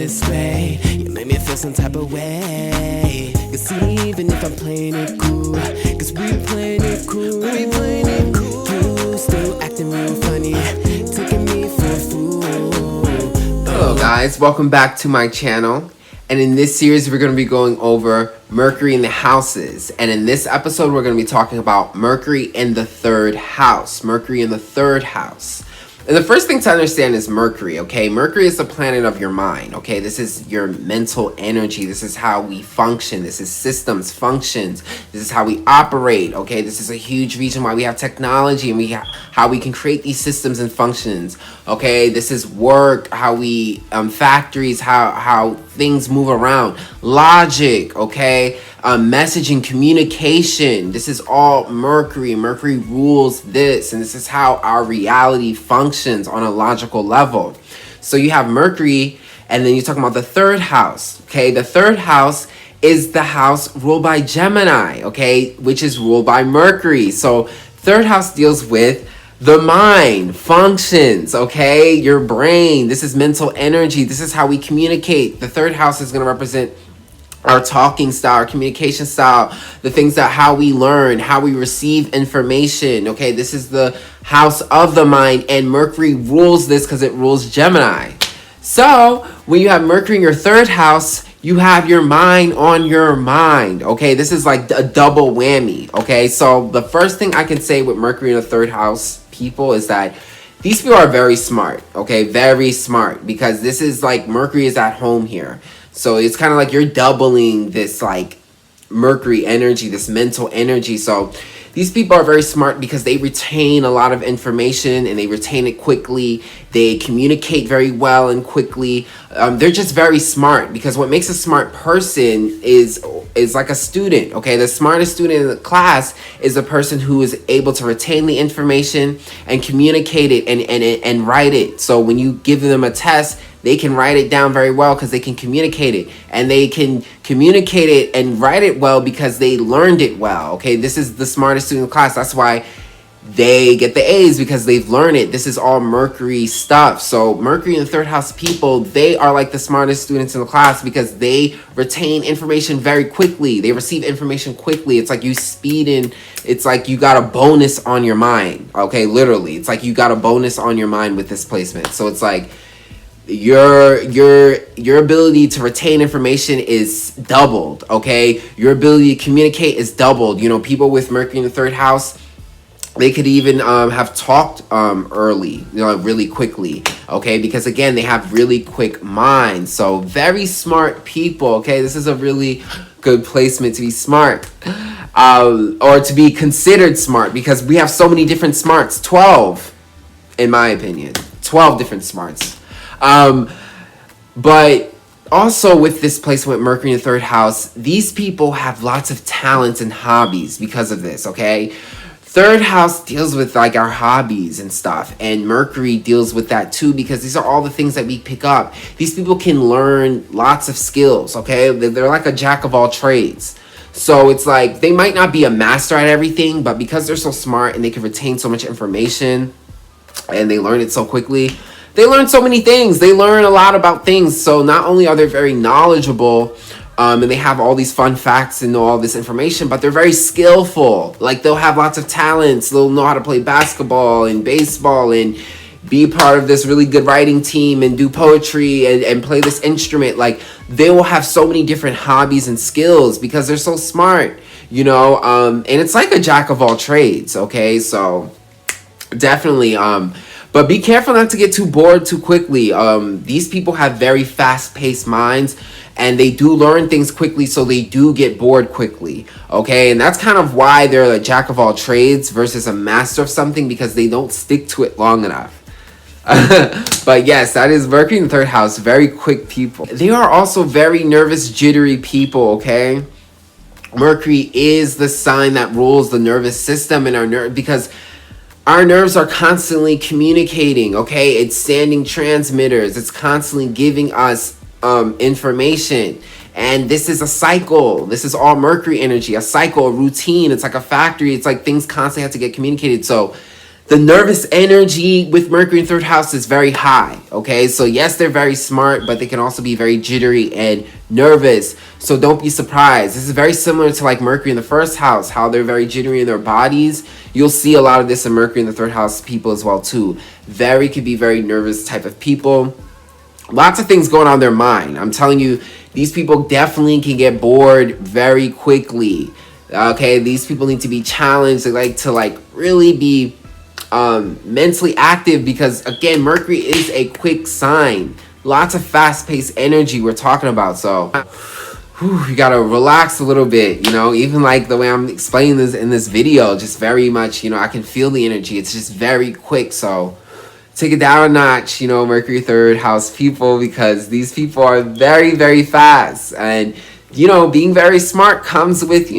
this way. You make me feel some type of way. Cause even if I'm playing it cool, cause we playing it cool, you still acting real funny, taking me for a fool. Hello guys, welcome back to my channel. And in this series, we're going to be going over Mercury in the houses. And in this episode, we're going to be talking about Mercury in the third house. Mercury in the third house. And the first thing to understand is Mercury, okay? Mercury is the planet of your mind, okay? This is your mental energy. This is how we function. This is systems, functions. This is how we operate, okay? This is a huge reason why we have technology and how we can create these systems and functions, okay? This is work, how we, factories, how things move around. Logic, okay? Messaging, communication. This is all Mercury. Mercury rules this, and this is how our reality functions on a logical level. So you have Mercury, and then you're talking about the third house, okay? The third house is the house ruled by Gemini, okay? Which is ruled by Mercury. So third house deals with the mind, functions, okay? Your brain. This is mental energy. This is how we communicate. The third house is going to represent our talking style, our communication style, the things that how we learn, how we receive information. Okay, this is the house of the mind, and Mercury rules this because it rules Gemini. So when you have Mercury in your third house, you have your mind on your mind. Okay, this is like a double whammy. Okay, so the first thing I can say with Mercury in the third house people is that these people are very smart. Okay, very smart, because this is like Mercury is at home here. So it's kind of like you're doubling this like Mercury energy, this mental energy. So these people are very smart because they retain a lot of information and they retain it quickly. They communicate very well and quickly. They're just very smart, because what makes a smart person is like a student. Okay, the smartest student in the class is the person who is able to retain the information and communicate it and write it. So when you give them a test, they can write it down very well because they can communicate it. And they can communicate it and write it well because they learned it well. Okay, this is the smartest student in the class. That's why they get the A's, because they've learned it. This is all Mercury stuff. So Mercury in the third house people, they are like the smartest students in the class because they retain information very quickly. They receive information quickly. It's like you speed in. It's like you got a bonus on your mind. Okay, literally. It's like you got a bonus on your mind with this placement. So it's like your ability to retain information is doubled. Okay, your ability to communicate is doubled. You know, people with Mercury in the third house, they could even have talked early, you know, really quickly. Okay, because again, they have really quick minds. So very smart people. Okay, this is a really good placement to be smart, or to be considered smart, because we have so many different smarts. 12, in my opinion, 12 different smarts. But also with this placement with Mercury in the third house, these people have lots of talents and hobbies because of this, okay? Third house deals with like our hobbies and stuff, and Mercury deals with that too, because these are all the things that we pick up. These people can learn lots of skills, okay? They're like a jack of all trades. So it's like they might not be a master at everything, but because they're so smart and they can retain so much information and they learn it so quickly, they learn so many things. They learn a lot about things. So not only are they very knowledgeable, and they have all these fun facts and know all this information, but they're very skillful. Like they'll have lots of talents. They'll know how to play basketball and baseball and be part of this really good writing team and do poetry and play this instrument. Like they will have so many different hobbies and skills because they're so smart, you know, and it's like a jack of all trades. Okay, so definitely, but be careful not to get too bored too quickly. These people have very fast-paced minds, and they do learn things quickly, so they do get bored quickly. Okay, and that's kind of why they're a jack of all trades versus a master of something, because they don't stick to it long enough. But yes, that is Mercury in the third house. Very quick people. They are also very nervous, jittery people. Okay, Mercury is the sign that rules the nervous system and our nerve, because our nerves are constantly communicating. Okay, it's sending transmitters. It's constantly giving us information, and this is a cycle. This is all Mercury energy, a cycle, a routine. It's like a factory. It's like things constantly have to get communicated. So The nervous energy with Mercury in third house is very high, okay? So yes, they're very smart, but they can also be very jittery and nervous. So don't be surprised. This is very similar to like Mercury in the first house, how they're very jittery in their bodies. You'll see a lot of this in Mercury in the third house people as well too. Could be very nervous type of people. Lots of things going on in their mind. I'm telling you, these people definitely can get bored very quickly. Okay, these people need to be challenged. They like to really be mentally active, because again, Mercury is a quick sign. Lots of fast-paced energy we're talking about. So you gotta relax a little bit, even like the way I'm explaining this in this video, just very much, I can feel the energy. It's just very quick. So take it down a notch, Mercury third house people, because these people are very, very fast. And, being very smart comes with,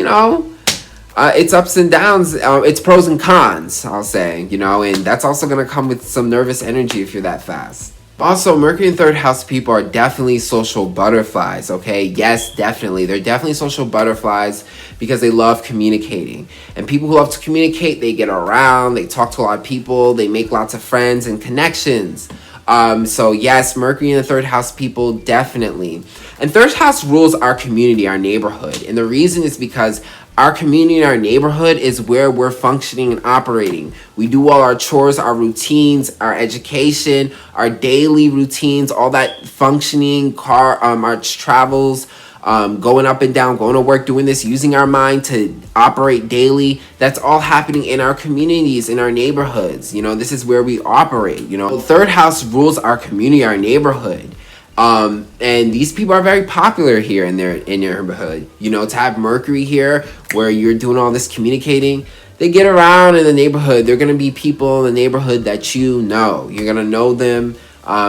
it's ups and downs. It's pros and cons, I'll say, and that's also going to come with some nervous energy if you're that fast. Also, Mercury in third house people are definitely social butterflies, okay? Yes, definitely. They're definitely social butterflies because they love communicating. And people who love to communicate, they get around, they talk to a lot of people, they make lots of friends and connections. So yes, Mercury in the third house people, definitely. And third house rules our community, our neighborhood. And the reason is because our community and our neighborhood is where we're functioning and operating. We do all our chores, our routines, our education, our daily routines, all that functioning, our travels, going up and down, going to work, doing this, using our mind to operate daily. That's all happening in our communities, in our neighborhoods. This is where we operate. Third house rules our community, our neighborhood. And these people are very popular here in your neighborhood. To have Mercury here where you're doing all this communicating, they get around in the neighborhood. They're going to be people in the neighborhood that you're going to know them,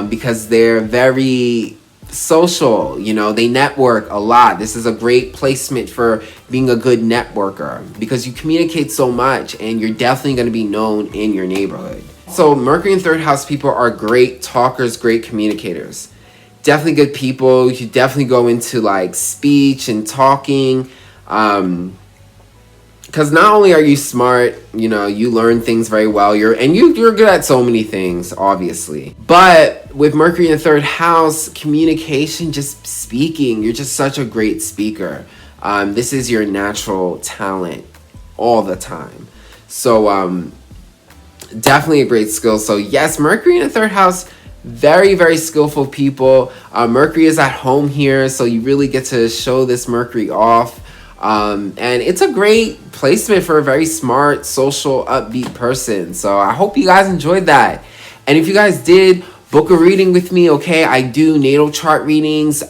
because they're very social. They network a lot. This is a great placement for being a good networker, because you communicate so much and you're definitely going to be known in your neighborhood. So Mercury in third house people are great talkers, great communicators. Definitely good people. You definitely go into speech and talking, because not only are you smart, you learn things very well. You're good at so many things, obviously. But with Mercury in the third house, communication, just speaking, you're just such a great speaker. This is your natural talent all the time. So definitely a great skill. So yes, Mercury in the third house, very, very skillful people. Mercury is at home here, so you really get to show this Mercury off. And it's a great placement for a very smart, social, upbeat person. So I hope you guys enjoyed that. And if you guys did, book a reading with me, okay? I do natal chart readings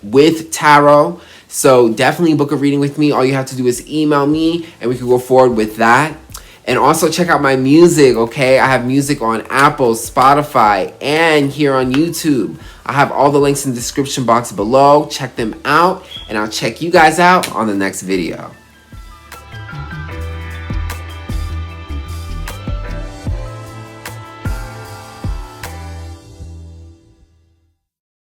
with tarot. So definitely book a reading with me. All you have to do is email me and we can go forward with that. And also check out my music, okay? I have music on Apple, Spotify, and here on YouTube. I have all the links in the description box below. Check them out, and I'll check you guys out on the next video.